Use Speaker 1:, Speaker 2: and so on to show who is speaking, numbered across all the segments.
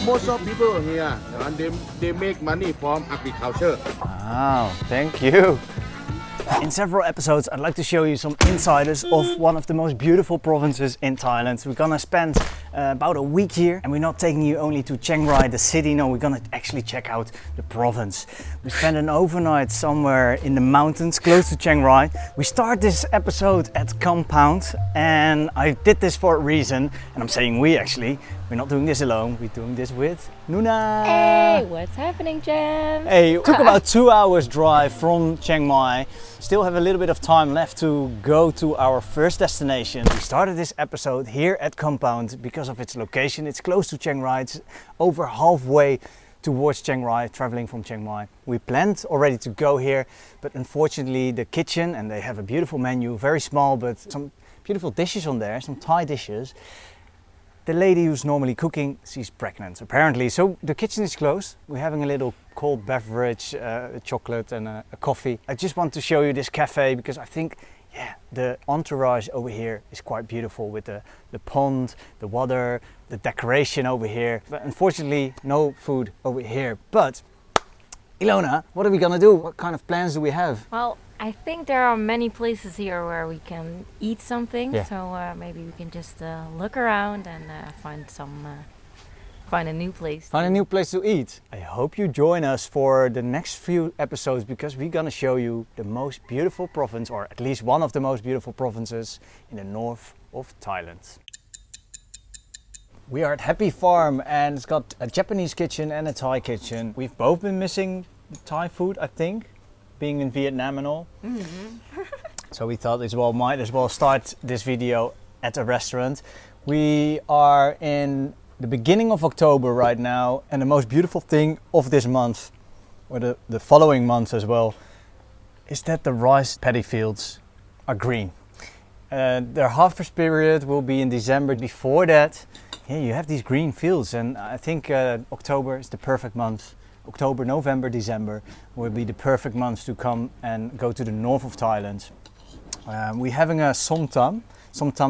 Speaker 1: most of people here, and they make money from agriculture.
Speaker 2: Wow, thank you. In several episodes, I'd like to show you some insiders of one of the most beautiful provinces in Thailand. We're gonna spend about a week here, and we're not taking you only to Chiang Rai, the city. No, we're gonna actually check out the province. We spend an overnight somewhere in the mountains close to Chiang Rai. We start this episode at Compound, and I did this for a reason, and I'm saying we actually. We're not doing this alone, we're doing this with Nuna.
Speaker 3: Hey, what's happening, Jam?
Speaker 2: Hey, it took about 2 hours drive from Chiang Mai. Still have a little bit of time left to go to our first destination. We started this episode here at Compound because of its location. It's close to Chiang Rai, it's over halfway towards Chiang Rai, traveling from Chiang Mai. We planned already to go here, but unfortunately the kitchen, and they have a beautiful menu, very small, but some beautiful dishes on there, some Thai dishes. The lady who's normally cooking, she's pregnant apparently, so the kitchen is closed. We're having a little cold beverage, a chocolate and a coffee. I just want to show you this cafe because I think, yeah, the entourage over here is quite beautiful with the pond, the water, the decoration over here. But unfortunately, no food over here. But Ilona, what are we gonna do? What kind of plans do we have?
Speaker 3: Well, I think there are many places here where we can eat something.
Speaker 2: Yeah.
Speaker 3: So maybe we can just look around and find a new place.
Speaker 2: Find a new place to eat. I hope you join us for the next few episodes because we're gonna show you the most beautiful province, or at least one of the most beautiful provinces in the north of Thailand. We are at Happy Farm and it's got a Japanese kitchen and a Thai kitchen. We've both been missing Thai food, I think, being in Vietnam and all. Mm-hmm. So we thought might as well start this video at a restaurant. We are in the beginning of October right now, and the most beautiful thing of this month, or the following month as well, is that the rice paddy fields are green. Their harvest period will be in December. Before that, yeah, you have these green fields, and I think October is the perfect month. October, November, December will be the perfect months to come and go to the north of Thailand. We're having a som tam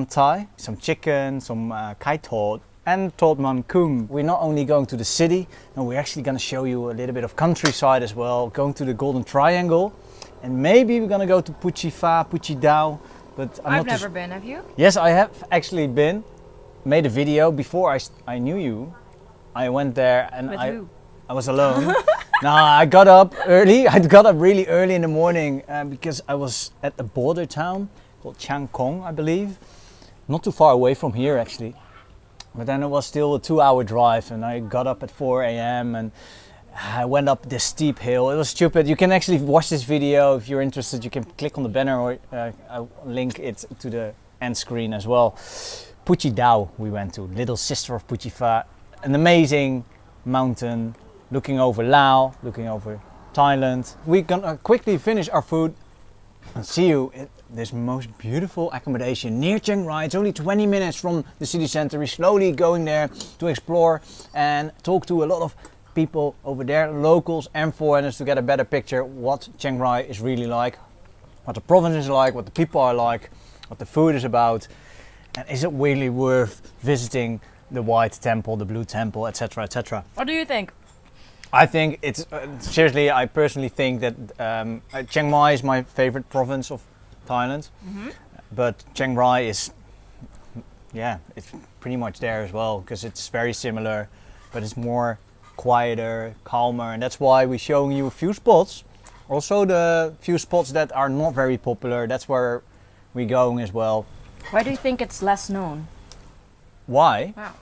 Speaker 2: Thai, some chicken, some kai thot, and thot man kung. We're not only going to the city, no, we're actually going to show you a little bit of countryside as well, going to the Golden Triangle, and maybe we're going to go to Puchi Pha, Puchi Dao. But
Speaker 3: I've never been, have you?
Speaker 2: Yes, I have actually been. Made a video before I knew you. I went there and
Speaker 3: With who?
Speaker 2: I was alone. No, I got up early. I got up really early in the morning because I was at a border town called Chiang Kong, I believe. Not too far away from here actually. But then it was still a 2-hour drive and I got up at 4 a.m. and I went up this steep hill. It was stupid. You can actually watch this video if you're interested. You can click on the banner or I'll link it to the end screen as well. Puchi Dao we went to, little sister of Puchi Pha. An amazing mountain. Looking over Laos, looking over Thailand. We're gonna quickly finish our food and see you at this most beautiful accommodation near Chiang Rai. It's only 20 minutes from the city center. We're slowly going there to explore and talk to a lot of people over there, locals and foreigners, to get a better picture what Chiang Rai is really like, what the province is like, what the people are like, what the food is about, and is it really worth visiting the White Temple, the Blue Temple, etc., etc.
Speaker 3: What do you think?
Speaker 2: I think it's seriously. I personally think that Chiang Mai is my favorite province of Thailand, but Chiang Rai is, yeah, it's pretty much there as well because it's very similar, but it's more quieter, calmer, and that's why we're showing you a few spots. Also, the few spots that are not very popular. That's where we're going as well.
Speaker 3: Why do you think it's less known?
Speaker 2: Why?
Speaker 3: Wow.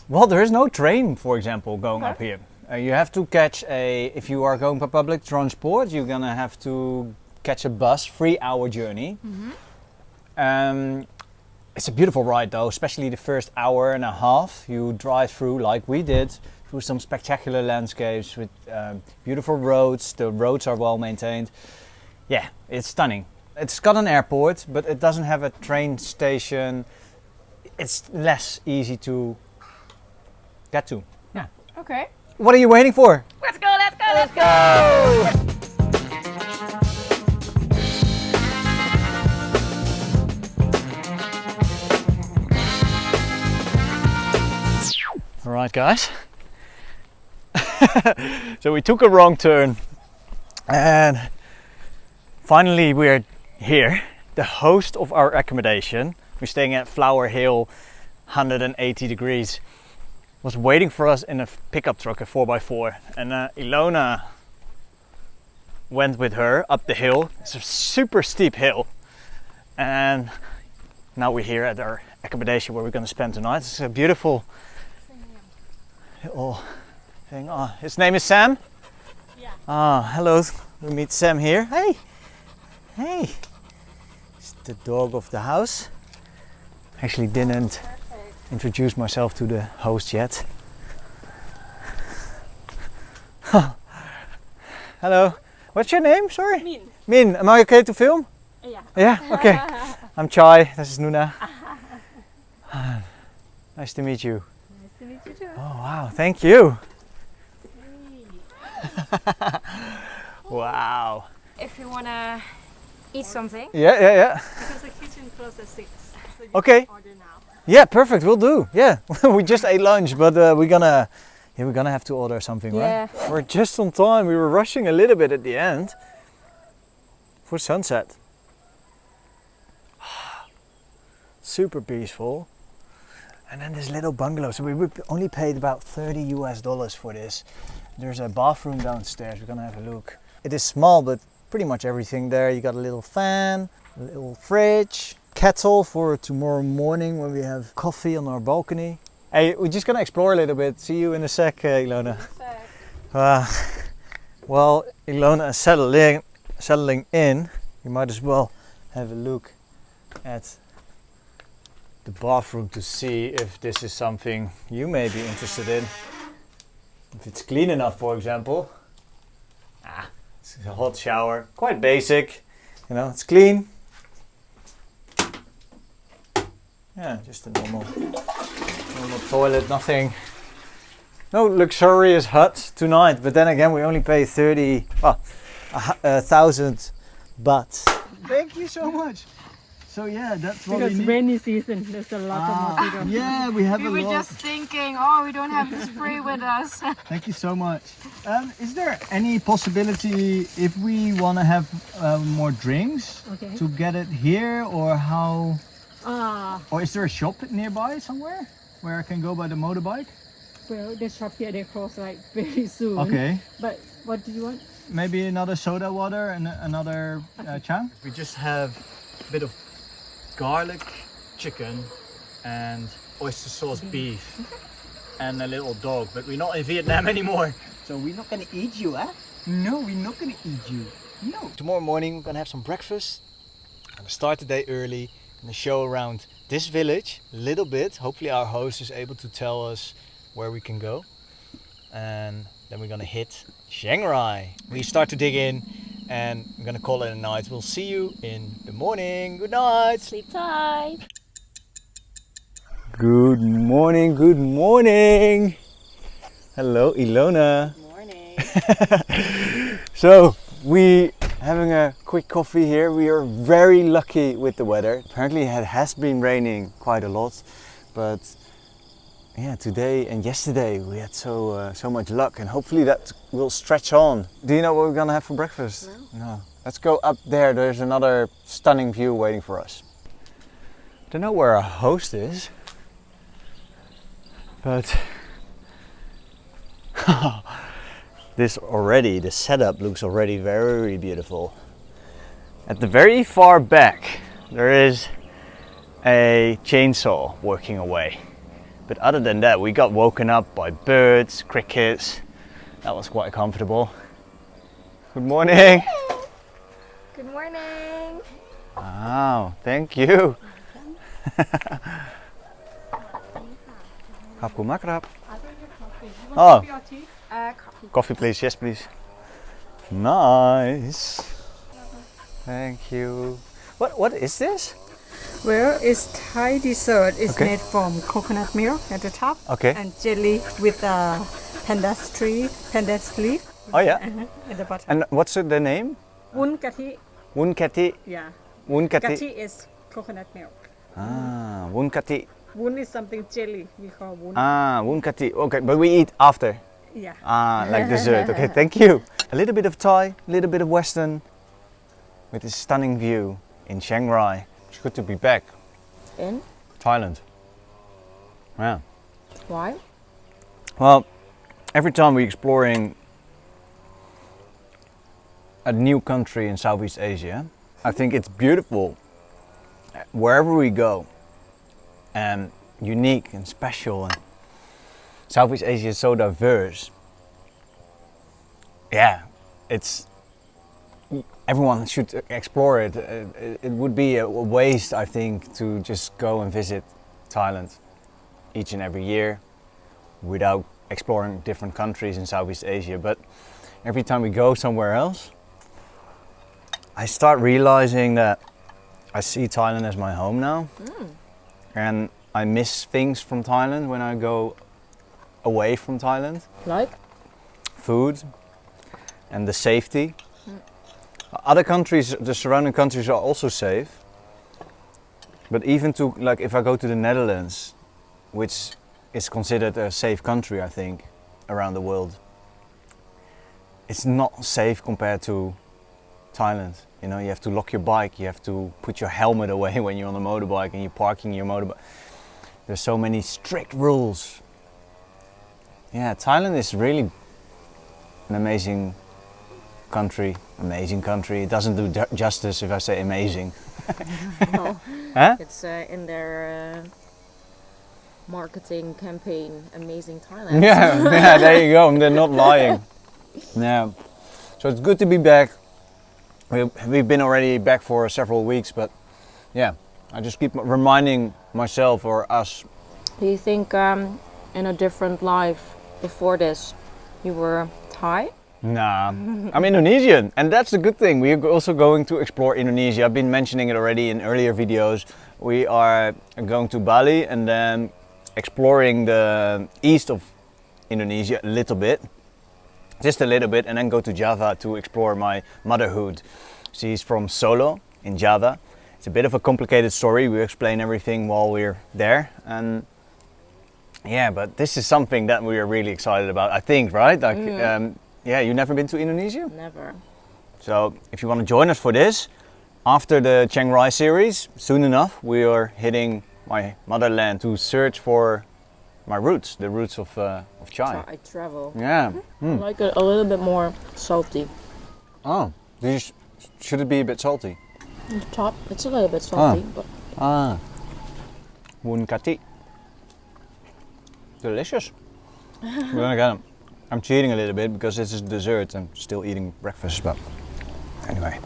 Speaker 2: Well, there is no train, for example, going up here. You have to catch if you are going by public transport, you're gonna have to catch a bus, 3-hour journey. It's a beautiful ride though, especially the first hour and a half. You drive through, like we did, through some spectacular landscapes with beautiful roads. The roads are well maintained. Yeah, it's stunning. It's got an airport, but it doesn't have a train station. It's less easy to get to. Yeah.
Speaker 3: Okay.
Speaker 2: What are you waiting for?
Speaker 3: Let's go, let's go, let's go!
Speaker 2: Alright guys, So we took a wrong turn and finally we're here. The host of our accommodation, we're staying at Flower Hill, 180 degrees, was waiting for us in a pickup truck, a 4x4, and Ilona went with her up the hill. It's a super steep hill, and now we're here at our accommodation where we're going to spend tonight. It's a beautiful little thing. Oh, his name is Sam?
Speaker 3: Yeah.
Speaker 2: Ah, hello. We meet Sam here. Hey! Hey! It's the dog of the house. Actually didn't introduce myself to the host yet. Hello. What's your name? Sorry?
Speaker 3: Min.
Speaker 2: Min. Am I okay to film?
Speaker 3: Yeah.
Speaker 2: Yeah? Okay. I'm Chai. This is Nuna. Nice to meet you.
Speaker 3: Nice to meet you too.
Speaker 2: Oh wow, thank you. Wow.
Speaker 3: If you wanna eat something,
Speaker 2: Yeah.
Speaker 3: because the kitchen closes at 6. So you
Speaker 2: Okay.
Speaker 3: can order now.
Speaker 2: Yeah, perfect. We'll do. Yeah, we just ate lunch, but we're gonna have to order something,
Speaker 3: Yeah.
Speaker 2: right? We're just on time. We were rushing a little bit at the end for sunset. Super peaceful. And then this little bungalow. So we only paid about $30 for this. There's a bathroom downstairs. We're gonna have a look. It is small, but pretty much everything there. You got a little fan, a little fridge, kettle for tomorrow morning when we have coffee on our balcony. Hey, we're just gonna explore a little bit. See you in a sec, Ilona. While Ilona is settling in, you might as well have a look at the bathroom to see if this is something you may be interested in. If it's clean enough, for example. It's a hot shower, quite basic, you know, it's clean. Yeah, just a normal toilet, nothing. No luxurious hut tonight, but then again we only pay 1,000 baht. Thank you so much. So yeah, that's what
Speaker 4: Because
Speaker 2: we need.
Speaker 4: rainy season, there's a lot of mosquitoes.
Speaker 2: Yeah, we have
Speaker 3: We
Speaker 2: a
Speaker 3: were
Speaker 2: lot.
Speaker 3: just thinking, oh, we don't have the spray with us.
Speaker 2: Thank you so much. Is there any possibility if we want to have more drinks
Speaker 4: Okay.
Speaker 2: to get it here, or how?
Speaker 4: Ah,
Speaker 2: Or is there a shop nearby somewhere where I can go by the motorbike?
Speaker 4: well, the shop here, they close like very soon.
Speaker 2: Okay.
Speaker 4: But what do you want?
Speaker 2: Maybe another soda water and another chang. We just have a bit of garlic chicken and oyster sauce beef and a little dog, but we're not in Vietnam anymore. So we're not gonna eat you, huh? No, we're not gonna eat you. No. Tomorrow morning we're gonna have some breakfast. I'm gonna start the day early. Gonna show around this village a little bit. Hopefully our host is able to tell us where we can go. And then we're gonna hit Chiang Rai. We start to dig in and I'm gonna call it a night. We'll see you in the morning. Good night.
Speaker 3: Sleep tight.
Speaker 2: Good morning, good morning. Hello, Ilona.
Speaker 3: Good morning.
Speaker 2: So, we having a quick coffee here. We are very lucky with the weather. Apparently it has been raining quite a lot, but yeah, today and yesterday we had so much luck, and hopefully that will stretch on. Do you know what we're gonna have for breakfast? No. Let's go up there. There's another stunning view waiting for us. Don't know where our host is, but the setup looks already very beautiful. At the very far back there is a chainsaw working away. But other than that, we got woken up by birds, crickets. That was quite comfortable. Good morning.
Speaker 3: Good morning.
Speaker 2: Wow, thank you. Khop khun mak krap. Oh, coffee please, yes please. Nice. Thank you. What is this?
Speaker 4: Well, it's Thai dessert. It's
Speaker 2: Okay.
Speaker 4: made from coconut milk at the top.
Speaker 2: Okay.
Speaker 4: And jelly with pandas leaf
Speaker 2: Oh yeah.
Speaker 4: at the bottom.
Speaker 2: And what's the name?
Speaker 4: Woon kati.
Speaker 2: Woon kati.
Speaker 4: Yeah.
Speaker 2: Woon kati.
Speaker 4: Kati is coconut milk.
Speaker 2: Ah, woon kati.
Speaker 4: Woon is something jelly. We call woon.
Speaker 2: Ah, woon kati. Okay, but we eat after.
Speaker 4: Yeah.
Speaker 2: Ah, like dessert. Okay, thank you. A little bit of Thai, a little bit of Western, with this stunning view in Chiang Rai. It's good to be back.
Speaker 3: In?
Speaker 2: Thailand. Yeah.
Speaker 3: Why?
Speaker 2: Well, every time we're exploring a new country in Southeast Asia, I think it's beautiful wherever we go, and unique and special. And Southeast Asia is so diverse. Yeah, it's everyone should explore it. It would be a waste, I think, to just go and visit Thailand each and every year without exploring different countries in Southeast Asia. But every time we go somewhere else, I start realizing that I see Thailand as my home now. And I miss things from Thailand when I go away from Thailand.
Speaker 3: Like?
Speaker 2: Food and the safety. Other countries, the surrounding countries are also safe. But even to, like, if I go to the Netherlands, which is considered a safe country, I think, around the world, it's not safe compared to Thailand. You know, you have to lock your bike, you have to put your helmet away when you're on a motorbike and you're parking your motorbike. There's so many strict rules. Yeah, Thailand is really an amazing country. Amazing country. It doesn't do justice if I say amazing.
Speaker 3: No.
Speaker 2: Huh?
Speaker 3: It's in their marketing campaign, Amazing Thailand.
Speaker 2: Yeah, there you go. They're not lying. Yeah. So it's good to be back. We've been already back for several weeks, but yeah, I just keep reminding myself or us.
Speaker 3: Do you think in a different life before this, you were Thai?
Speaker 2: Nah, I'm Indonesian, and that's the good thing. We're also going to explore Indonesia. I've been mentioning it already in earlier videos. We are going to Bali and then exploring the east of Indonesia a little bit. Just a little bit, and then go to Java to explore my motherhood. She's from Solo in Java. It's a bit of a complicated story. We explain everything while we're there, and yeah, but this is something that we are really excited about, I think, right? Like, yeah, you've never been to Indonesia?
Speaker 3: Never.
Speaker 2: So if you want to join us for this, after the Chiang Rai series, soon enough, we are hitting my motherland to search for my roots, the roots of chai.
Speaker 3: I travel.
Speaker 2: Yeah.
Speaker 3: I like it a little bit more salty.
Speaker 2: Oh, should it be a bit salty?
Speaker 3: On the top, it's a little bit salty, but
Speaker 2: Bun kati. Delicious. Then again, I'm cheating a little bit because this is dessert. I'm still eating breakfast, but anyway.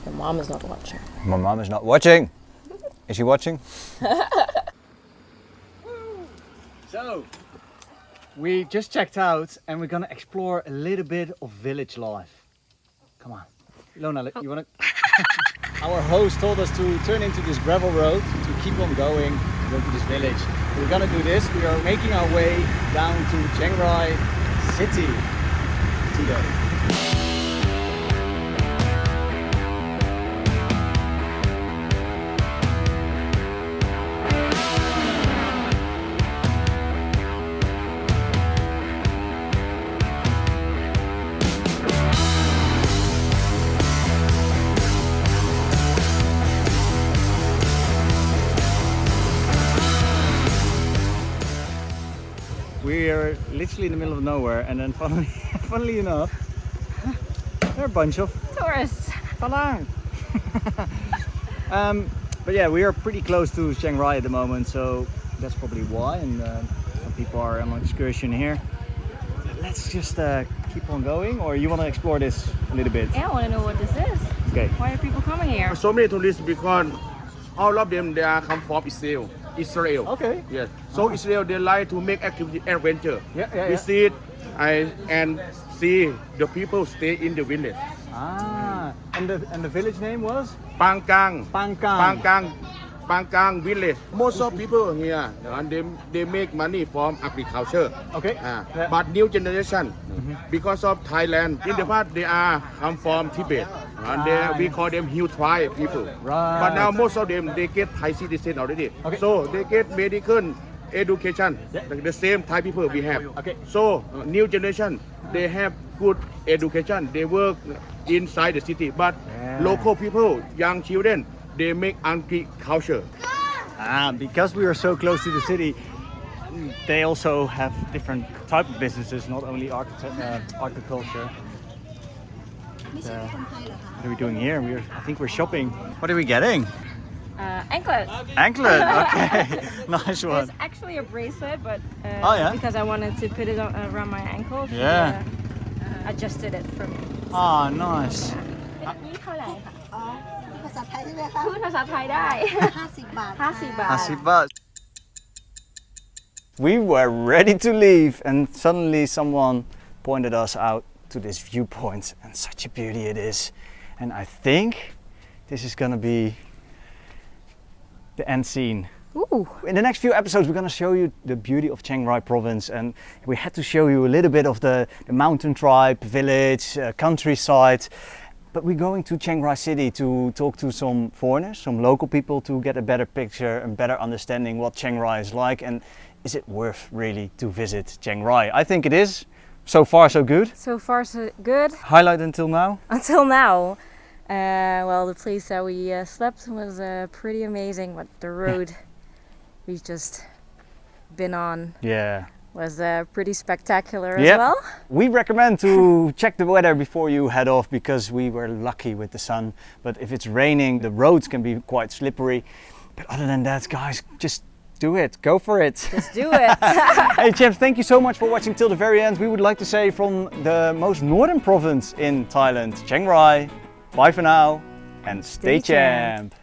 Speaker 3: your mom is not watching.
Speaker 2: My mom is not watching. Is she watching? So, we just checked out and we're gonna explore a little bit of village life. Come on. Ilona, you wanna? Our host told us to turn into this gravel road to keep on going, go to this village. We're gonna do this. We are making our way down to Chiang Rai city today. We're literally in the middle of nowhere, and then funnily enough, there are a bunch of
Speaker 3: Tourists.
Speaker 2: Falang. But yeah, we are pretty close to Chiang Rai at the moment, so that's probably why. And some people are on excursion here. Let's just keep on going, or you want to explore this a little bit?
Speaker 3: Yeah, I want to know what this is.
Speaker 2: Okay.
Speaker 3: Why are people coming here?
Speaker 1: So many tourists because all of them they are come from Israel.
Speaker 2: Okay.
Speaker 1: Yes. So Israel they like to make activity adventure.
Speaker 2: Yeah.
Speaker 1: Visit and see the people stay in the village.
Speaker 2: Ah, and the village name was?
Speaker 1: Pangkang.
Speaker 2: Pangkang.
Speaker 1: Pangkang village. Most of people here and they make money from agriculture.
Speaker 2: Okay. Yeah.
Speaker 1: But new generation, because of Thailand, in the past they are come from Tibet, and we call them Hill tribe people.
Speaker 2: Right.
Speaker 1: But now most of them they get Thai citizen already.
Speaker 2: Okay.
Speaker 1: So they get medical education, the same Thai people we have.
Speaker 2: Okay.
Speaker 1: So new generation, they have good education. They work inside the city, but local people, young children, they make agriculture.
Speaker 2: Because we are so close to the city, they also have different type of businesses, not only agriculture. What are we doing here? I think we're shopping. What are we getting?
Speaker 3: Anklet.
Speaker 2: Anklet. Okay, nice one.
Speaker 3: It's actually a bracelet, but
Speaker 2: Oh, yeah?
Speaker 3: because I wanted to put it around my ankle, she,
Speaker 2: Yeah.
Speaker 3: adjusted it for me.
Speaker 2: Ah, nice.
Speaker 3: นี่เท่าไหร่คะ
Speaker 5: ภาษาไทยใช่ไหมคะ
Speaker 3: พูดภาษาไทยได้
Speaker 5: 50 บาท
Speaker 3: 50 บาท
Speaker 2: 50 baht. We were ready to leave, and suddenly someone pointed us out to this viewpoint, and such a beauty it is. And I think this is gonna be the end scene.
Speaker 3: Ooh.
Speaker 2: In the next few episodes, we're going to show you the beauty of Chiang Rai province, and we had to show you a little bit of the mountain tribe, village, countryside. But we're going to Chiang Rai city to talk to some foreigners, some local people, to get a better picture and better understanding what Chiang Rai is like, and is it worth really to visit Chiang Rai? I think it is. So far, so good.
Speaker 3: So far, so good.
Speaker 2: Highlight until now?
Speaker 3: Until now. Well, the place that we slept was pretty amazing, but the road we've just been on
Speaker 2: Yeah.
Speaker 3: was pretty spectacular
Speaker 2: Yep.
Speaker 3: as well.
Speaker 2: We recommend to check the weather before you head off, because we were lucky with the sun. But if it's raining, the roads can be quite slippery. But other than that, guys, just do it. Go for it.
Speaker 3: Just do it.
Speaker 2: Hey champs, thank you so much for watching till the very end. We would like to say from the most northern province in Thailand, Chiang Rai, bye for now and stay
Speaker 3: Stay champ.
Speaker 2: champ.